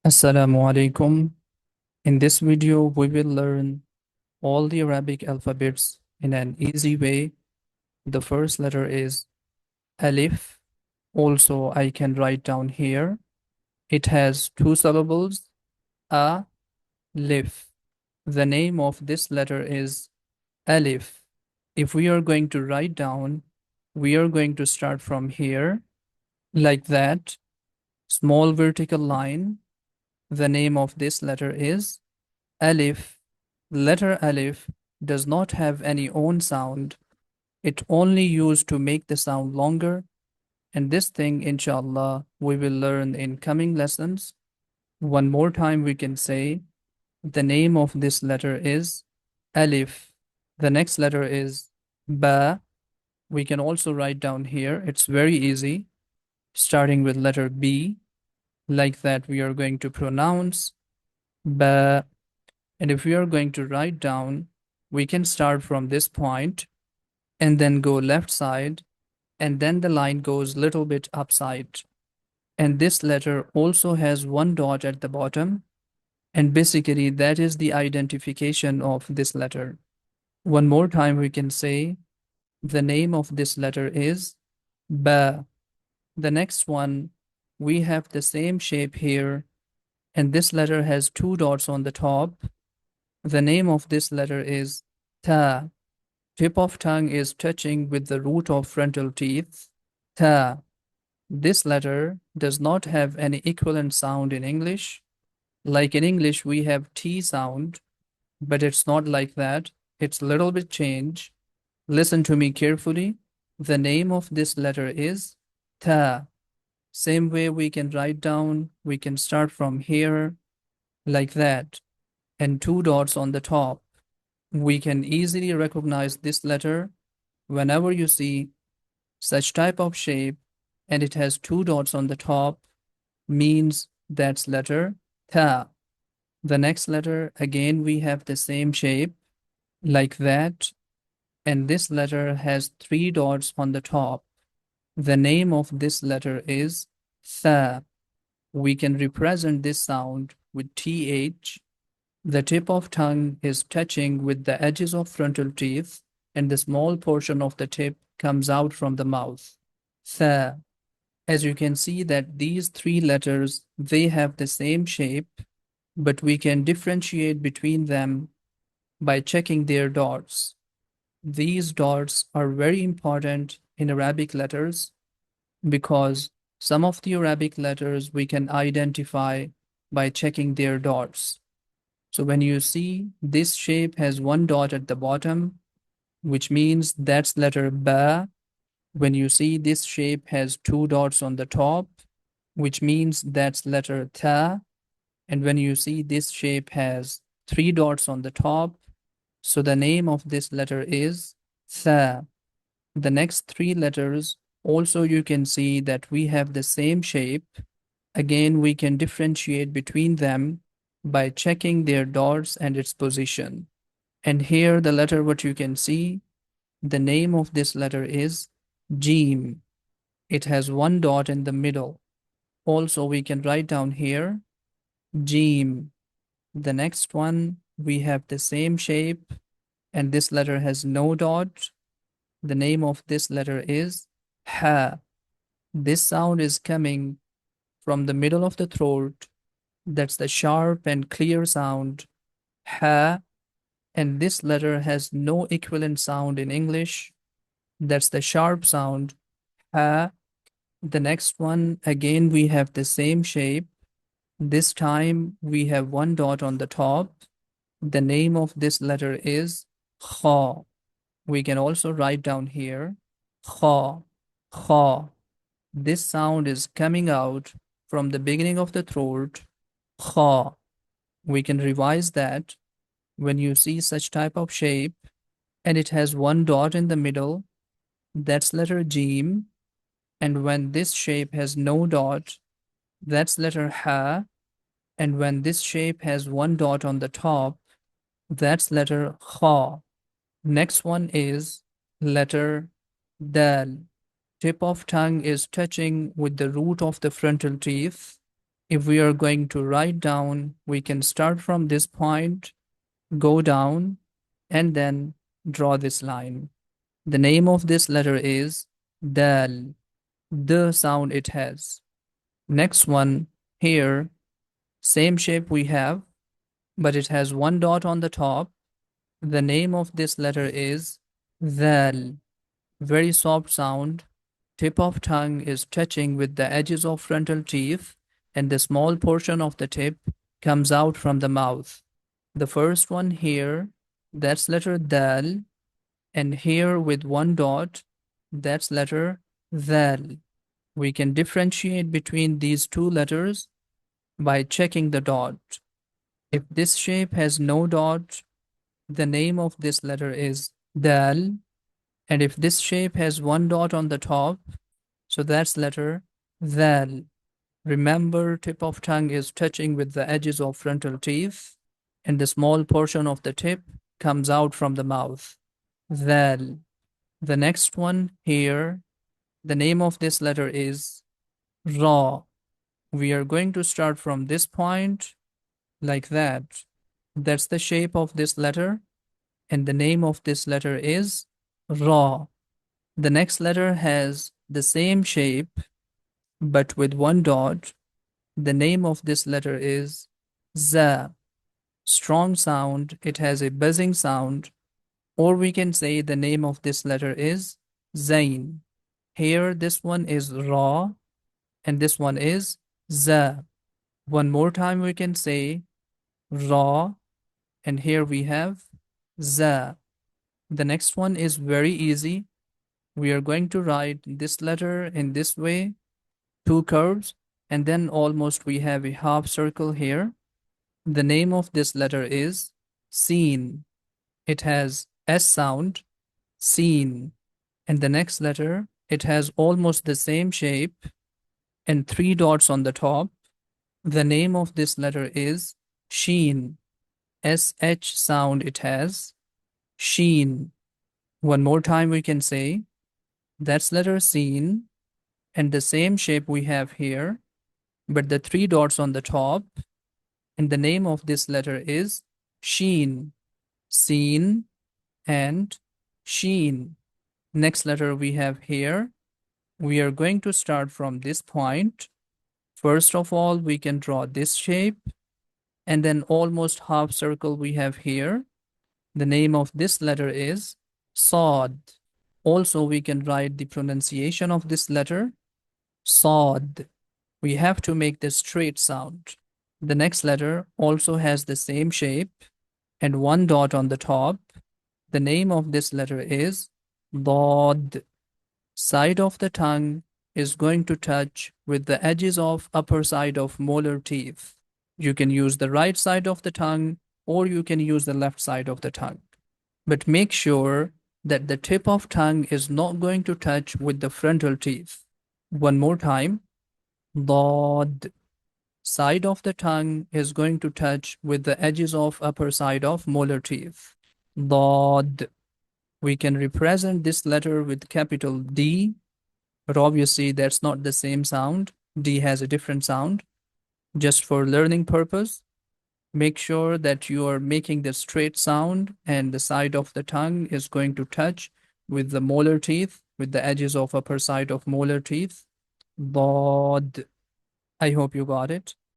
Assalamu alaikum. In this video, we will learn all the Arabic alphabets in an easy way. The first letter is Alif. Also, I can write down here. It has two syllables, Alif. The name of this letter is Alif. If we are going to write down, we are going to start from here, like that, small vertical line. The name of this letter is Alif. Letter Alif does not have any own sound. It only used to make the sound longer. And this thing, inshallah, we will learn in coming lessons. One more time, we can say the name of this letter is Alif. The next letter is Ba. We can also write down here. It's very easy, starting with letter B. Like that, we are going to pronounce Ba. And if we are going to write down, we can start from this point and then go left side, and then the line goes little bit upside. And this letter also has one dot at the bottom, and basically that is the identification of this letter. One more time we can say the name of this letter is Ba. The next one, we have the same shape here, and this letter has two dots on the top. The name of this letter is Ta. Tip of tongue is touching with the root of frontal teeth. Ta. This letter does not have any equivalent sound in English. Like in English, we have T sound, but it's not like that. It's a little bit change. Listen to me carefully. The name of this letter is Ta. Same way we can write down, we can start from here, like that, and two dots on the top. We can easily recognize this letter whenever you see such type of shape and it has two dots on the top, means that's letter Ta. The next letter, again, we have the same shape like that, and this letter has three dots on the top. The name of this letter is Tha. We can represent this sound with TH. The tip of tongue is touching with the edges of frontal teeth, and the small portion of the tip comes out from the mouth. Tha. As you can see that these three letters, they have the same shape, but we can differentiate between them by checking their dots. These dots are very important in Arabic letters because some of the Arabic letters we can identify by checking their dots. So when you see this shape has one dot at the bottom, which means that's letter Ba. When you see this shape has two dots on the top, which means that's letter Ta. And when you see this shape has three dots on the top, so the name of this letter is Tha. The next three letters, also you can see that we have the same shape. Again, we can differentiate between them by checking their dots and its position. And here the letter what you can see, the name of this letter is Jim. It has one dot in the middle. Also, we can write down here Jim. The next one, we have the same shape, and this letter has no dot. The name of this letter is Ha. This sound is coming from the middle of the throat. That's the sharp and clear sound, Ha. And this letter has no equivalent sound in English. That's the sharp sound, Ha. The next one, again, we have the same shape. This time we have one dot on the top. The name of this letter is Kha. We can also write down here Kha. Kha. This sound is coming out from the beginning of the throat. Kha. We can revise that. When you see such type of shape and it has one dot in the middle, that's letter Jim. And when this shape has no dot, that's letter Ha. And when this shape has one dot on the top, that's letter Kha. Next one is letter Dal. Tip of tongue is touching with the root of the frontal teeth. If we are going to write down, we can start from this point, go down, and then draw this line. The name of this letter is Dal, the sound it has. Next one, here, same shape we have, but it has one dot on the top. The name of this letter is Dhal. Very soft sound. Tip of tongue is touching with the edges of frontal teeth, and the small portion of the tip comes out from the mouth. The first one here, that's letter Dal, and here with one dot, that's letter Dhal. We can differentiate between these two letters by checking the dot. If this shape has no dot, the name of this letter is Dal. And if this shape has one dot on the top, so that's letter Dhal. Remember, tip of tongue is touching with the edges of frontal teeth, and the small portion of the tip comes out from the mouth. Dhal. The next one here, the name of this letter is Ra. We are going to start from this point like that. That's the shape of this letter, and the name of this letter is Ra. The next letter has the same shape, but with one dot. The name of this letter is Za. Strong sound, it has a buzzing sound, or we can say the name of this letter is Zain. Here, this one is Ra, and this one is Za. One more time, we can say Ra, and here we have Za. The next one is very easy. We are going to write this letter in this way, two curves, and then almost we have a half circle here. The name of this letter is Seen. It has S sound, Seen. And the next letter, it has almost the same shape and three dots on the top. The name of this letter is Sheen. SH sound it has, Sheen. One more time we can say, that's letter Seen, and the same shape we have here, but the three dots on the top, and the name of this letter is Sheen. Seen and Sheen. Next letter we have here. We are going to start from this point. First of all, we can draw this shape, and then almost half circle we have here. The name of this letter is Sod. Also, we can write the pronunciation of this letter, Sod. We have to make the straight sound. The next letter also has the same shape and one dot on the top. The name of this letter is Dod. Side of the tongue is going to touch with the edges of upper side of molar teeth. You can use the right side of the tongue or you can use the left side of the tongue. But make sure that the tip of tongue is not going to touch with the frontal teeth. One more time. Dod. Side of the tongue is going to touch with the edges of upper side of molar teeth. Dod. We can represent this letter with capital D, but obviously that's not the same sound. D has a different sound. Just for learning purpose, make sure that you are making the straight sound and the side of the tongue is going to touch with the molar teeth, with the edges of upper side of molar teeth. Dod. I hope you got it.